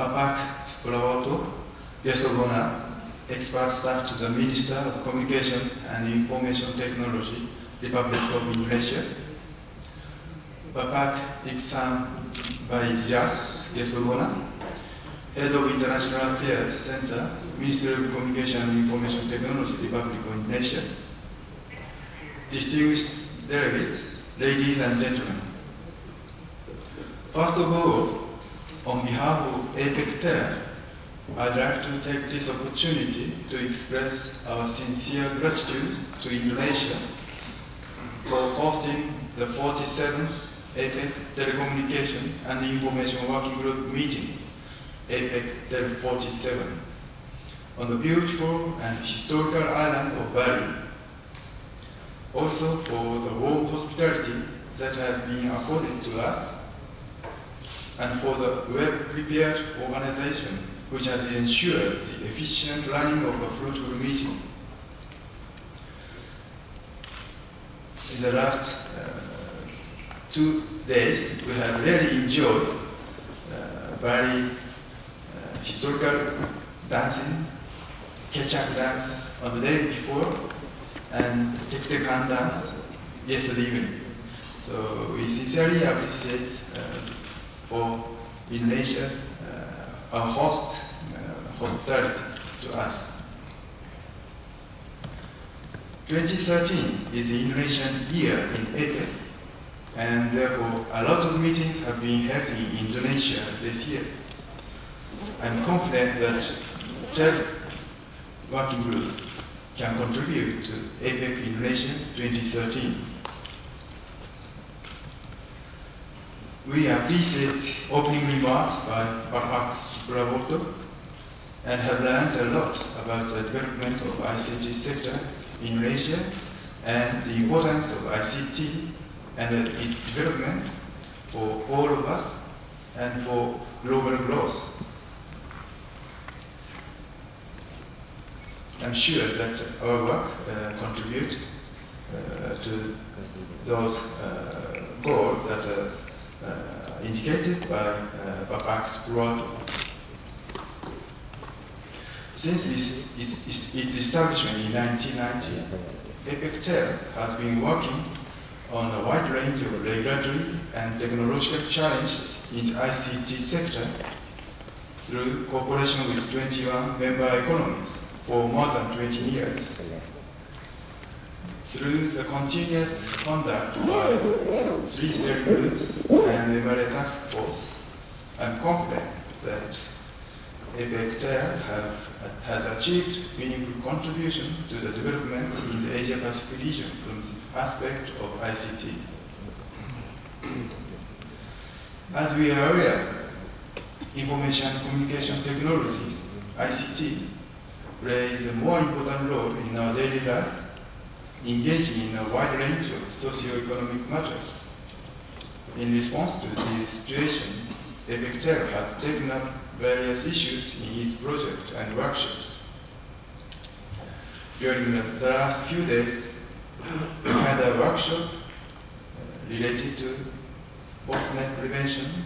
Bapak Sprawoto, guest of honor, expert staff to the Minister of Communications and Information Technology, Republic of Indonesia. Bapak Iksan Baijas, guest of honor, Head of International Affairs Center, Ministry of Communication and Information Technology, Republic of Indonesia. Distinguished delegates, ladies and gentlemen. First of all, on behalf of APEC-TER, I'd like to take this opportunity to express our sincere gratitude to Indonesia for hosting the 47th APEC Telecommunication and Information Working Group meeting, APEC-TEL 47, on the beautiful and historical island of Bali. Also for the warm hospitality that has been accorded to us, and for the well-prepared organization which has ensured the efficient running of a fruitful meeting. In the last 2 days, we have really enjoyed Bali historical dancing, Kecak dance on the day before, and Tek-Tekan dance yesterday evening. So we sincerely appreciate for Indonesia's hospitality to us. 2013 is the Indonesian year in APEC, and therefore a lot of meetings have been held in Indonesia this year. I'm confident that TEL working group can contribute to APEC Indonesia 2013. We appreciate opening remarks by Bapak Sprawoto and have learned a lot about the development of ICT sector in Indonesia and the importance of ICT and its development for all of us and for global growth. I'm sure that our work contributes to those goals that are indicated by Bapak Sprawoto. Since its establishment in 1990, APEC-TEL has been working on a wide range of regulatory and technological challenges in the ICT sector through cooperation with 21 member economies for more than 20 years. Through the continuous conduct by 3 steering groups and MRA task force, I'm confident that APEC-TEL has achieved meaningful contribution to the development in the Asia-Pacific region from the aspect of ICT. As we are aware, information and communication technologies, ICT, plays a more important role in our daily life, engaging in a wide range of socio-economic matters. In response to this situation, APEC-TEL has taken up various issues in its project and workshops. During the last few days, we had a workshop related to bottleneck prevention.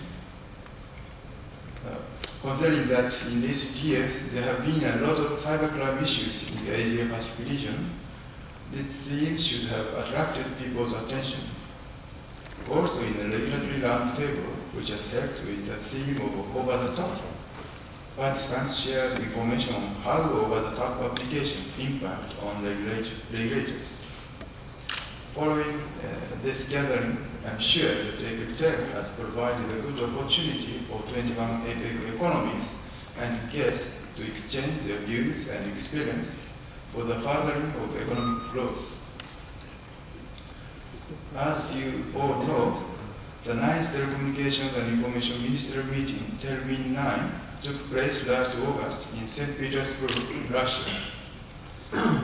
Considering that in recent years there have been a lot of cybercrime issues in the Asia-Pacific region, this theme should have attracted people's attention. Also in the regulatory roundtable, which was held with the theme of over-the-top, participants shared information on how over-the-top applications impact on regulators. Following this gathering, I'm sure that APEC-TEL has provided a good opportunity for 21 APEC economies and guests to exchange their views and experience for the furthering of economic growth. As you all know, the 9th Telecommunications and Information Ministerial Meeting, TELMIN-9, took place last August in St. Petersburg, Russia.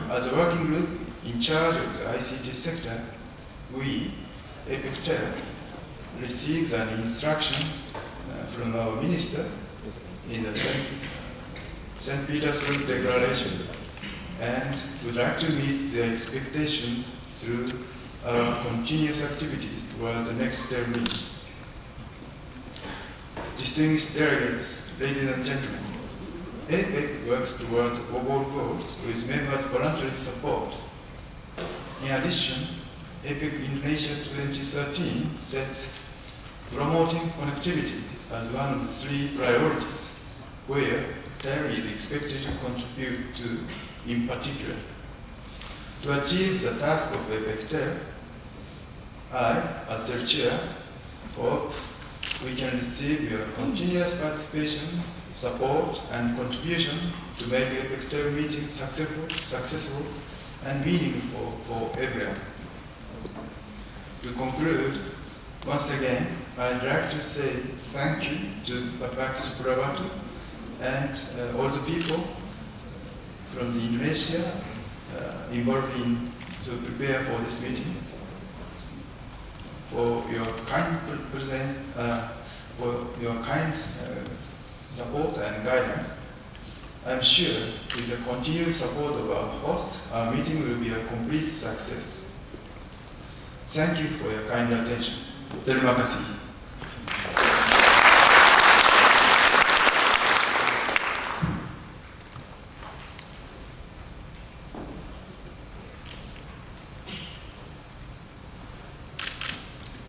As a working group in charge of the ICT sector, we, APEC-TEL, received an instruction from our minister in the St. Petersburg Declaration and would like to meet their expectations through our continuous activities towards the next term. Distinguished delegates, ladies and gentlemen, APEC works towards overall goals with members' voluntary support. In addition, APEC Indonesia 2013 sets promoting connectivity as one of the 3 priorities, where TEL is expected to contribute to in particular. To achieve the task of APEC TEL, I, as their chair, hope we can receive your continuous participation, support, and contribution to make APEC TEL meetings successful and meaningful for everyone. To conclude, once again, I'd like to say thank you to Bapak Supravatu and all the people from the Indonesia involved to prepare for this meeting, for your kind support and guidance. I'm sure with the continued support of our host, our meeting will be a complete success. Thank you for your kind attention. Terima kasih.